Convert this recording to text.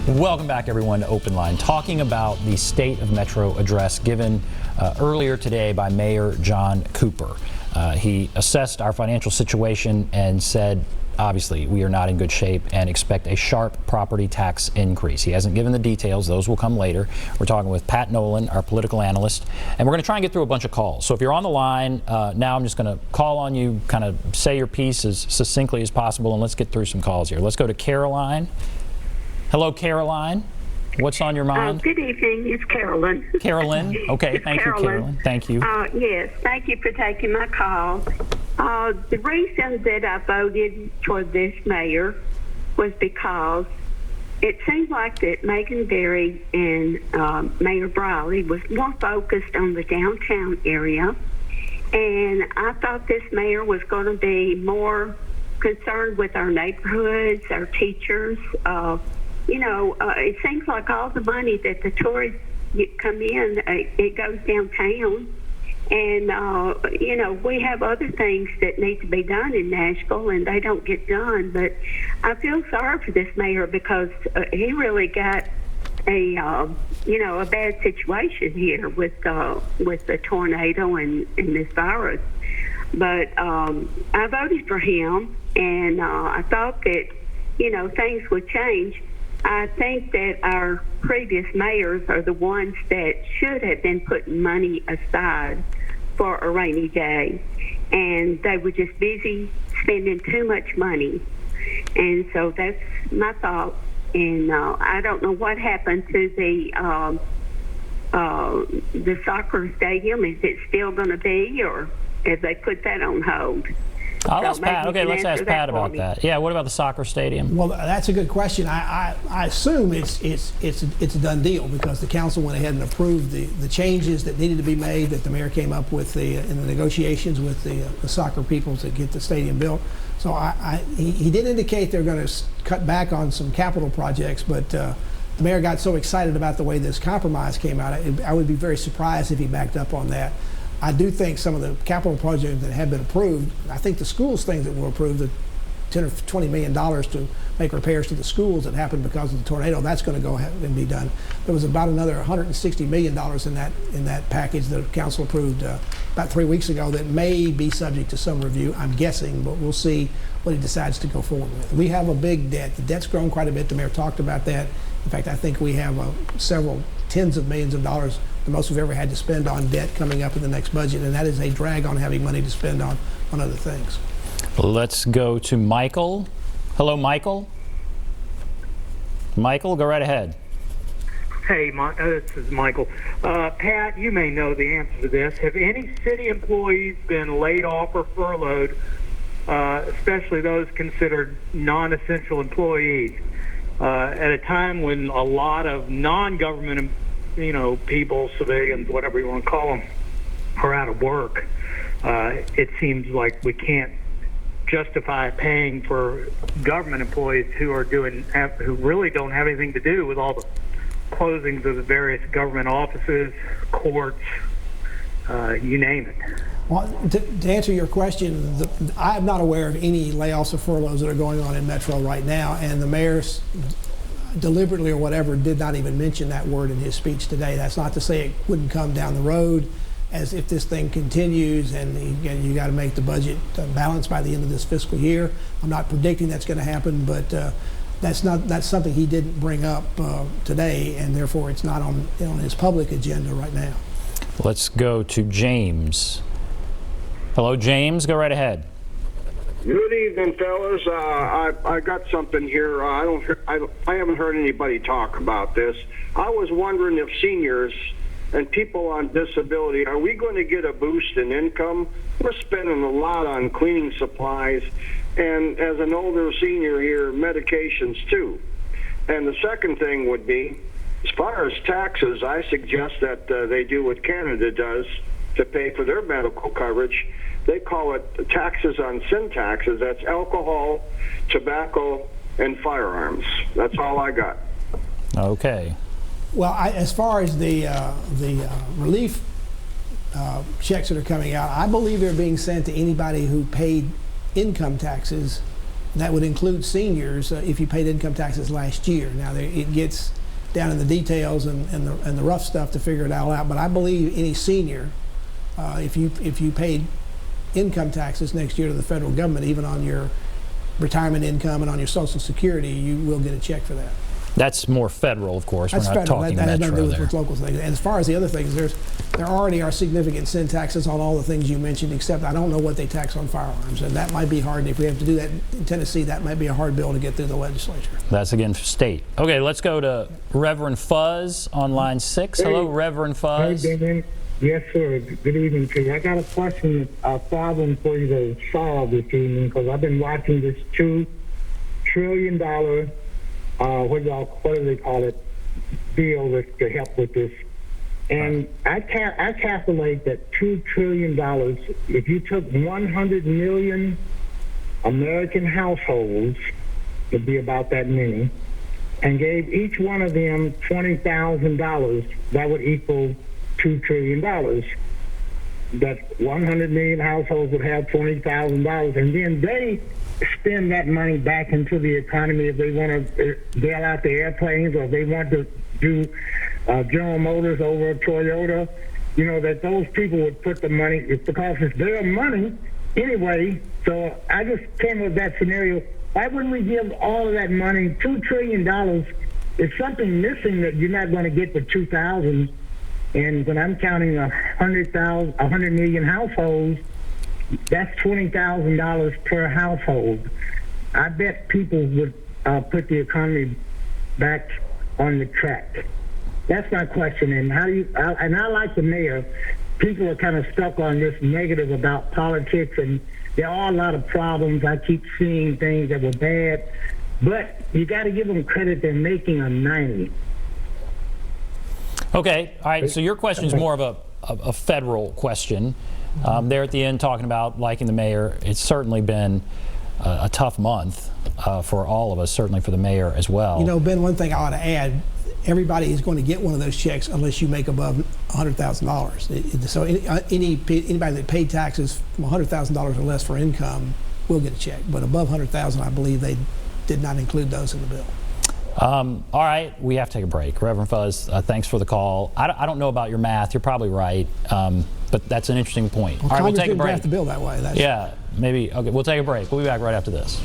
Welcome back, everyone, to OpenLine, talking about the State of Metro address given earlier today by Mayor John Cooper. He assessed our financial situation and said, obviously, we are not in good shape and expect a sharp property tax increase. He hasn't given the details. Those will come later. We're talking with Pat Nolan, our political analyst, and we're going to try and get through a bunch of calls. So if you're on the line, now I'm just going to call on you, kind of say your piece as succinctly as possible, and let's get through some calls here. Let's go to Caroline. Hello, Caroline. What's on your mind? Good evening. It's Carolyn. Carolyn. Okay. Thank you, Carolyn. Thank you. Yes. Thank you for taking my call. The reason that I voted for this mayor was because it seemed like that Megan Berry and Mayor Briley was more focused on the downtown area, and I thought this mayor was going to be more concerned with our neighborhoods, our teachers. It seems like all the money that the tourists come in, it goes downtown. And, we have other things that need to be done in Nashville, and they don't get done. But I feel sorry for this mayor because he really got a bad situation here with the tornado and this virus. But I voted for him, and I thought that, things would change. I think that our previous mayors are the ones that should have been putting money aside for a rainy day, and they were just busy spending too much money. And so that's my thought. And I don't know what happened to the soccer stadium. Is it still going to be, or have they put that on hold? I'll ask Pat. Okay, let's ask Pat about that. Yeah, what about the soccer stadium? Well, that's a good question. I assume it's a done deal because the council went ahead and approved the changes that needed to be made that the mayor came up with in the negotiations with the soccer people to get the stadium built. So he did indicate they're going to cut back on some capital projects, but the mayor got so excited about the way this compromise came out, I would be very surprised if he backed up on that. I do think some of the capital projects that have been approved, I think the schools things that were approved, the $10 or $20 million to make repairs to the schools that happened because of the tornado, that's going to go ahead and be done. There was about another $160 million in that package that the council approved about 3 weeks ago that may be subject to some review, I'm guessing, but we'll see what he decides to go forward with. We have a big debt. The debt's grown quite a bit. The mayor talked about that. In fact, I think we have several tens of millions of dollars, the most we've ever had to spend on debt coming up in the next budget, and that is a drag on having money to spend on other things. Let's go to Michael. Hello, Michael. Michael, go right ahead. Hey, this is Michael. Pat, you may know the answer to this. Have any city employees been laid off or furloughed, especially those considered non-essential employees, at a time when a lot of non-government people, civilians, whatever you want to call them, are out of work? It seems like we can't justify paying for government employees who really don't have anything to do with all the closings of the various government offices, courts, you name it. Well, to answer your question, I'm not aware of any layoffs or furloughs that are going on in Metro right now, and the mayor's deliberately or whatever did not even mention that word in his speech today. That's not to say it wouldn't come down the road, as if this thing continues and you got to make the budget balanced by the end of this fiscal year. I'm not predicting that's going to happen, but that's something he didn't bring up today, and therefore it's not on his public agenda right now. Let's go to James. Hello, James. Go right ahead. Good evening, fellas. I got something here. I haven't heard anybody talk about this. I was wondering if seniors and people on disability, are we going to get a boost in income? We're spending a lot on cleaning supplies, and as an older senior here, medications too. And the second thing would be, as far as taxes, I suggest that they do what Canada does to pay for their medical coverage. They call it taxes on sin taxes. That's alcohol, tobacco, and firearms. That's all I got. Okay. Well, as far as the relief checks that are coming out, I believe they're being sent to anybody who paid income taxes That would include seniors if you paid income taxes last year. Now, it gets down in the details and the rough stuff to figure it all out. But I believe any senior, if you paid income taxes next year to the federal government, even on your retirement income and on your Social Security, you will get a check for that. That's more federal, of course. That's We're not federal. talking that has metro nothing to do there. with local things. And as far as the other things, there already are significant sin taxes on all the things you mentioned, except I don't know what they tax on firearms, and that might be hard. If we have to do that in Tennessee, that might be a hard bill to get through the legislature. That's again state. Okay, let's go to Reverend Fuzz on line 6. Hello, Reverend Fuzz. Hey, Damon. Yes, sir. Good evening to you. I got a question, a problem for you to solve this evening, because I've been watching this $2 trillion, what do they call it, deal to help with this. And I calculate that $2 trillion, if you took 100 million American households, it'd be about that many, and gave each one of them $20,000, that would equal $2 trillion. That 100 million households would have $20,000, and then they spend that money back into the economy if they want to bail out the airplanes, or if they want to do General Motors over Toyota. You know, that those people would put the money, because it's their money anyway. So I just came with that scenario. Why wouldn't we give all of that money, $2 trillion? It's something missing that you're not going to get for 2,000. And when I'm counting 100 million households, that's $20,000 per household. I bet people would put the economy back on the track. That's my question. And I like the mayor. People are kind of stuck on this negative about politics, and there are a lot of problems. I keep seeing things that were bad, but you got to give them credit. They're making a 90. Okay, all right, so your question is more of a federal question. There at the end talking about liking the mayor. It's certainly been a tough month for all of us, certainly for the mayor as well. You know, Ben, one thing I ought to add, everybody is going to get one of those checks unless you make above $100,000. So anybody that paid taxes from $100,000 or less for income will get a check. But above $100,000, I believe they did not include those in the bill. All right, we have to take a break. Reverend Fuzz, thanks for the call. I don't know about your math. You're probably right, but that's an interesting point. Well, all right, we'll Congress take a didn't break. draft the bill that way. Yeah, maybe. Okay, we'll take a break. We'll be back right after this.